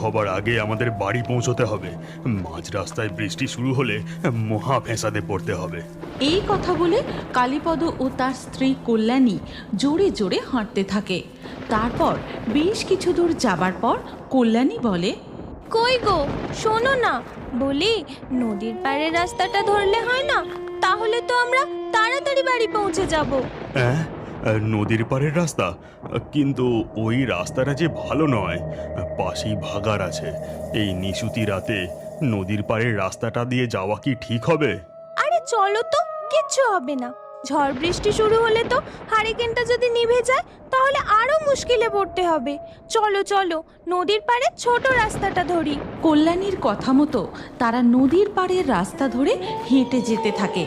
হবার আগে আমাদের বাড়ি পৌঁছতে হবে। মাঝ রাস্তায় বৃষ্টি শুরু হলে মহা ফ্যাসাদে পড়তে হবে। এই কথা বলে কালীপদ ও তার স্ত্রী কল্যাণী জোরে জোরে হাঁটতে থাকে। তারপর বেশ কিছু দূর যাবার পর কল্যাণী বলে, কই গো, শোনো না, বলি নদীর পাড়ের রাস্তাটা ধরলে হয় না? তাহলে তো আমরা তাড়াতাড়ি বাড়ি পৌঁছে যাব। হ্যাঁ, নদীর পাড়ের রাস্তা, কিন্তু ওই রাস্তাটা যে ভালো নয়। পাশেই ভাগাড় আছে। এই নিশুতি রাতে নদীর পাড়ের রাস্তাটা দিয়ে যাওয়া কি ঠিক হবে? আরে চলো তো, কিচ্ছু হবে না। ঝড় বৃষ্টি শুরু হলে তো হারিকেনটা যদি নিভে যায় তাহলে আরো মুশকিলে পড়তে হবে। চলো চলো, নদীর পাড়ে ছোট রাস্তাটা ধরি। কল্যাণীর কথা মতো তারা নদীর পাড়ের রাস্তা ধরে হেঁটে যেতে থাকে।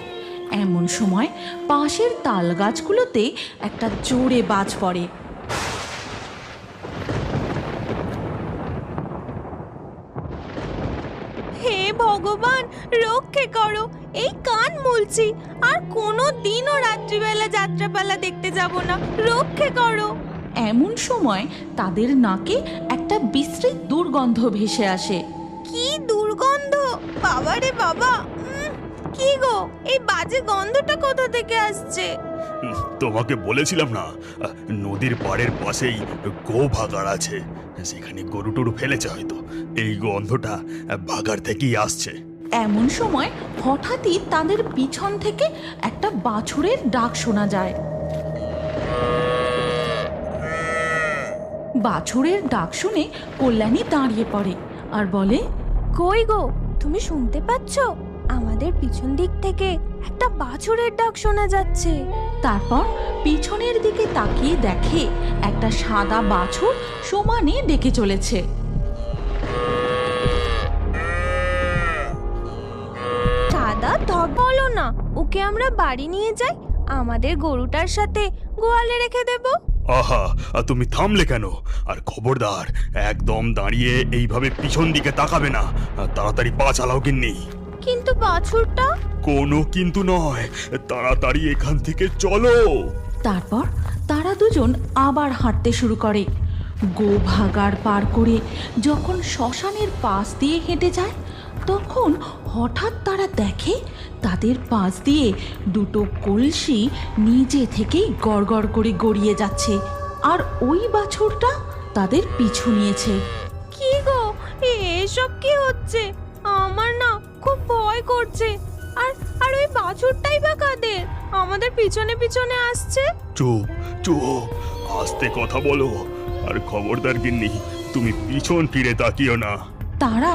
এমন সময় পাশের তাল গাছগুলোতে একটা জোরে বাজ পড়ে। হে ভগবান, রক্ষে করো, এই কান মুলছি, আর কোনো দিনও রাত্রিবেলা যাত্রাপালা দেখতে যাব না, রক্ষে করো। এমন সময় তাদের নাকে একটা বিশ্রী দুর্গন্ধ ভেসে আসে। কি দুর্গন্ধ! বাবারে বাবা, কি গো, এই বাজে গন্ধটা কোথা থেকে আসছে? তোমাকে বলেছিলাম না, নদীর পাড়ের পাশেই ভাগাড় আছে। সেখানে গরু টরু ফেলেছে হয়তো। এই গন্ধটা ভাগাড় থেকেই আসছে। এমন সময় হঠাৎই তাদের পিছন থেকে একটা বাছুরের ডাক শোনা যায়। বাছুরের ডাক শুনে কল্যাণী দাঁড়িয়ে পড়ে আর বলে, কই গো, তুমি শুনতে পাচ্ছ? আমাদের পিছন দিক থেকে একটা বাছুরের ডাক শোনা যাচ্ছে। তারপর পিছনের দিকে তাকিয়ে দেখে একটা সাদা বাছুর সমানে ডেকে চলেছে। সাদা ধব, বলো না, ওকে আমরা বাড়ি নিয়ে যাই, আমাদের গরুটার সাথে গোয়ালে রেখে দেব। আহা, তুমি থামলে কেন? আর খবরদার, একদম দাঁড়িয়ে এইভাবে পিছন দিকে তাকাবে না। তাড়াতাড়ি পা চালাও গিন্নি। কিন্তু বাছুরটা? কোনো কিন্তু নয়, তাড়াতাড়ি এখান থেকে চলো। তারপর তারা দুজন আবার হাঁটতে শুরু করে। ভাগাড় পার করে যখন শ্মশানের পাশ দিয়ে হেঁটে যায় তখন হঠাৎ তারা দেখে তাদের পাশ দিয়ে দুটো কলসি নিজে থেকেই গড়গড় করে গড়িয়ে যাচ্ছে, আর ওই বাছুরটা তাদের পিছু নিয়েছে। কি গো, এসব কি হচ্ছে? আমার না খুব ভয় করছে। আর আর ওই বাছুরটাই বা কাদের? আমাদের পিছনে পিছনে আসছে। চুপ চুপ, আস্তে কথা বলো। আর খবরদার গিন্নি, তুমি পিছন ফিরে তাকিও না। তারা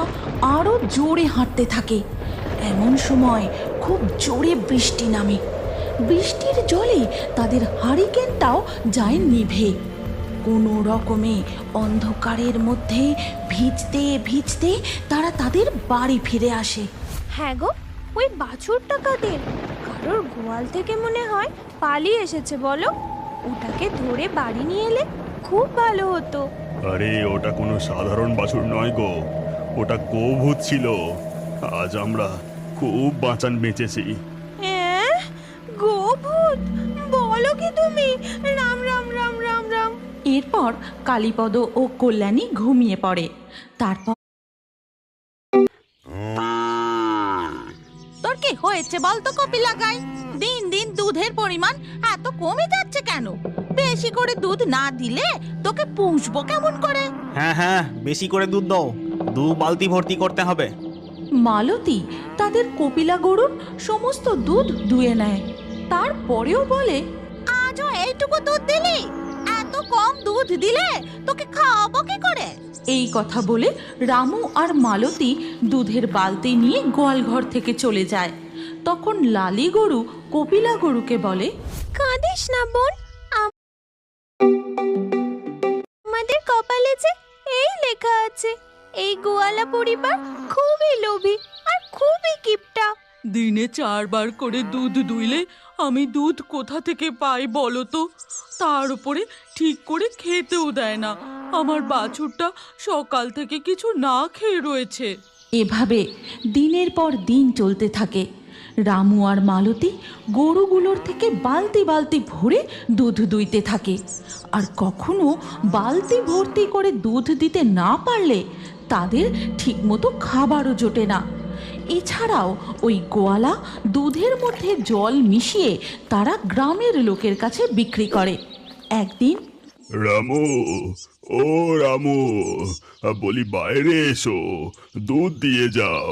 আরো জোরে হাঁটতে থাকে। এমন সময় খুব জোরে বৃষ্টি নামে। বৃষ্টির জলে তাদের হারিকেনটাও যায় নিভে। কোনো রকমে অন্ধকারের মধ্যে ভিজতে ভিজতে তারা তাদের বাড়ি ফিরে আসে। হ্যাঁ গো, ওই বাছুরটা কাদের? কারোর গোয়াল থেকে মনে হয় পালিয়ে এসেছে বলো। ওটাকে ধরে বাড়ি নিয়ে এলে খুব ভালো হতো। আরে ওটা কোনো সাধারণ বাছুর নয় গো, ওটা গোভূত ছিল। আজ আমরা খুব বাঁচান বেঁচেছি। গোভূত বলো কি তুমি? রাম রাম রাম রাম রাম। এরপর কালীপদ ও কল্যাণী ঘুমিয়ে পড়ে। তারপর তোর কি হয়েছে বলতো কপিলা গাই? দিন দিন দুধের পরিমাণ এত কমে যাচ্ছে কেন? বেশি করে দুধ না দিলে তোকে পুষবো কেমন করে? হ্যাঁ হ্যাঁ, বেশি করে দুধ দাও, 2 বালতি ভর্তি করতে হবে। মালতী তাদের কপিলা গরুর সমস্ত দুধ দুয়ে নেয়। তারপরেও বলে, আজও এইটুকু দুধ দিলি? এত কম দুধ দিলে তোকে খাওয়াবো কি করে? এই কথা বলে রামু আর মালতী দুধের বালতি নিয়ে গোয়াল ঘর থেকে চলে যায়। তখন লালি গরু কপিলা গরুকে বলে, কাঁদিস না বোন, আমাদের কপালে যে এই লেখা আছে, এই গোয়ালা পরিবার খুবই লোভী আর খুবই কিপটা। দিনে 4 বার করে দুধ দুইলে আমি দুধ কোথা থেকে পাই বলো তো? তার উপরে ঠিক করে খেতেও দেয় না। আমার বাছুরটা সকাল থেকে কিছু না খেয়ে রয়েছে। এভাবে দিনের পর দিন চলতে থাকে। রামু আর মালতী গরুগুলোর থেকে বালতি বালতি ভরে দুধ দুইতে থাকে। আর কখনো বালতি ভর্তি করে দুধ দিতে না পারলে তাদের ঠিকমতো খাবারও জোটে না। এছাড়াও ওই গোয়ালা দুধের মধ্যে জল মিশিয়ে তারা গ্রামের লোকের কাছে বিক্রি করে। একদিন রামু, ও রামু, বলি বাইরে এসো, দুধ দিয়ে যাও।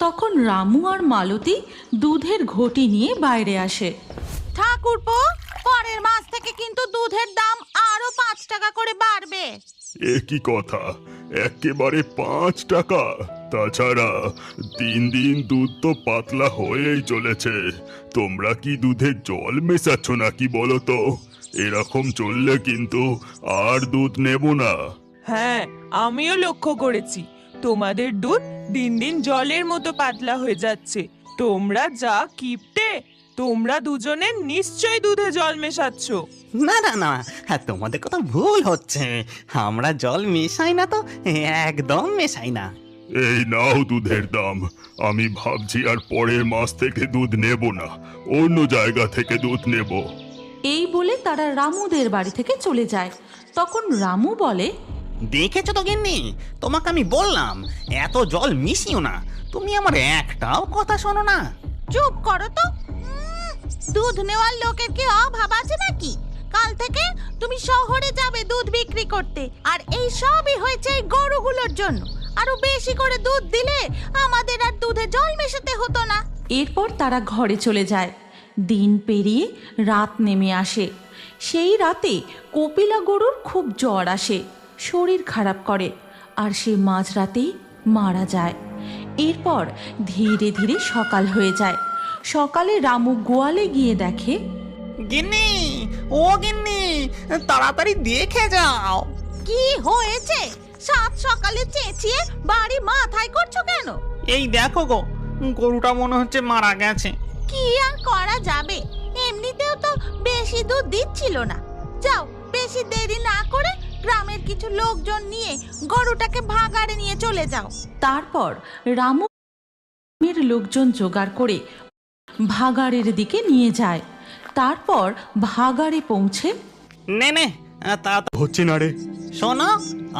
তখন রামু আর মালতী দুধের ঘটি নিয়ে বাইরে আসে। ঠাকুরপো, পরের মাস থেকে কিন্তু দুধের দাম আরো 5 টাকা করে বাড়বে। এ কি কথা, একেবারে 5 টাকা? তাছাড়া দিন দিন দুধ তো পাতলা হয়েই চলেছে। তোমরা কি দুধে জল মেশাচ্ছ নাকি বলো তো? এরকম চললে কিন্তু আর দুধ নেব না। হ্যাঁ, আমিও লক্ষ্য করেছি তোমাদের দুধ দিন দিন জলের মতো পাতলা হয়ে যাচ্ছে। তোমরা যা কিপটে, তোমরা দুজনে নিশ্চয়ই দুধে জল মেশাচ্ছ। না না না, হ্যাঁ, তোমাদের কথা ভুল হচ্ছে। আমরা জল মেশাই না তো, একদম মেশাই না। এই নাও দুধের দাম। আমি ভাবছি আর পরের মাস থেকে দুধ নেব না, অন্য জায়গা থেকে দুধ নেব। এই বলে তারা রামুদের বাড়ি থেকে চলে যায়। তখন রামু বলে, দেখেছো তো গিন্নি, তোমাকে আমি বললাম এত জল মিশিও না। তুমি আমার একটাও কথা শোনো না। চুপ করো তো। দুধ নেওয়ার লোকের কি অভাব আছে নাকি? কাল থেকে তুমি শহরে যাবে দুধ বিক্রি করতে, আর এই সবই হয়েছে এই গরুগুলোর জন্য। আরো বেশি করে দুধ দিলে আমাদের আর দুধে জল মেশাতে হতো না। এরপর তারা ঘরে চলে যায়। দিন পেরিয়ে রাত নেমে আসে। সেই রাতে কপিলা গরুর খুব জ্বর আসে, শরীর খারাপ করে, আর সে মাঝরাতেই মারা যায়। এরপর ধীরে ধীরে সকাল হয়ে যায়। সকালে রামু গোয়ালে গিয়ে দেখে, গিন্নি, ও গিন্নি, তাড়াতাড়ি দেখে যাও। কি হয়েছে? সাত সকালে চেঁচিয়ে বাড়ি মাথায় করছো কেন? এই দেখো গো, গরুটা মনে হচ্ছে মারা গেছে। কি আর করা যাবে, এমনিতেও তো বেশি দুধ দিচ্ছিল না। যাও, বেশি দেরি না করে গ্রামের কিছু লোকজন নিয়ে গরুটাকে ভাগাড়ে নিয়ে চলে যাও। তারপর রামু গ্রামের লোকজন জোগাড় করে ভাগাড়ের দিকে নিয়ে যায়। তারপর ভাগাড়ে পৌঁছে, নে নে, তা হচ্ছে না রে। শোনো,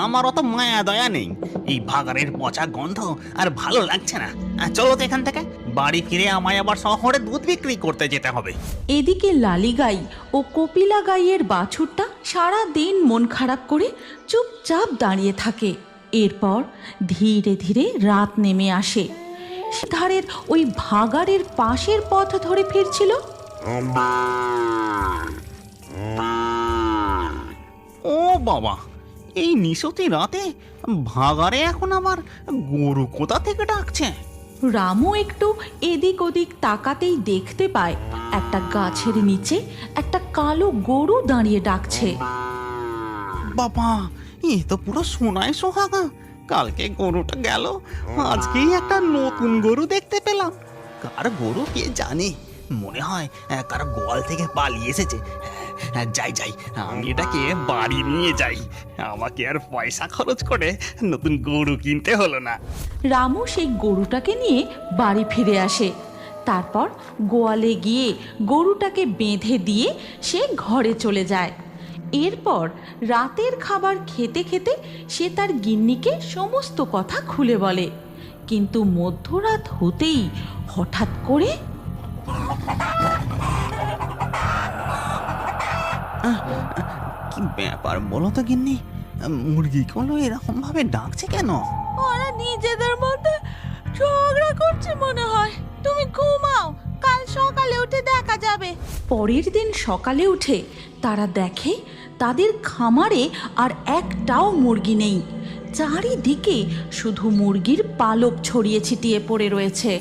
আমার অত মায়া দয়া নেই। এই ভাগাড়ের পচা গন্ধ আর ভালো লাগছে না। চলো তো এখান থেকে, বাড়ি ফিরে আমায় আবার শহরে দুধ বিক্রি করতে যেতে হবে। এদিকে লালি গাই ও কপিলা গাইয়ের বাছুরটা সারা দিন মন খারাপ করে চুপচাপ দাঁড়িয়ে থাকে। এরপর ধীরে ধীরে রাত নেমে আসে। ধারের ওই ভাগাড়ের পাশের পথ ধরে ফিরছিল। ও বাবা, এই নিশতি রাতে ভাগাড়ে এখন আমার গরু কোথা থেকে ডাকছে? রামু একটু এদিক ওদিক তাকাতেই দেখতে পায় একটা গাছের নিচে একটা কালো গরু দাঁড়িয়ে ডাকছে। বাবা, এ তো পুরো সোনায় সোহাগা। কালকে গরুটা গেল, আজকেই একটা নতুন গরু দেখতে পেলাম। কার গরু কে জানে, মনে হয় কারো গোয়াল থেকে পালিয়ে এসেছে। যাই যাই, আমি এটাকে বাড়ি নিয়ে যাই। আমাকে আর পয়সা খরচ করে নতুন গরু কিনতে হলো না। রামু সেই গরুটাকে নিয়ে বাড়ি ফিরে আসে। তারপর গোয়ালে গিয়ে গরুটাকে বেঁধে দিয়ে সে ঘরে চলে যায়। এরপর রাতের খাবার খেতে খেতে সে তার গিন্নিকে সমস্ত কথা খুলে বলে। কিন্তু মধ্যরাত হতেই হঠাৎ করে কি ব্যাপার বলো তো গিন্নি, মুরগিগুলো এরকম ভাবে ডাকছে কেন? ওরা নিজেদের মধ্যে ঝগড়া করছে মনে হয়। তুমি ঘুমাও, কাল সকালে উঠে দেখা যাবে। পরের দিন সকালে উঠে তারা দেখে তাদের খামারে আর একটাও মুরগি নেই। চারিদিকে শুধু মুরগির পালক ছড়িয়ে ছিটিয়ে পড়ে রয়েছে।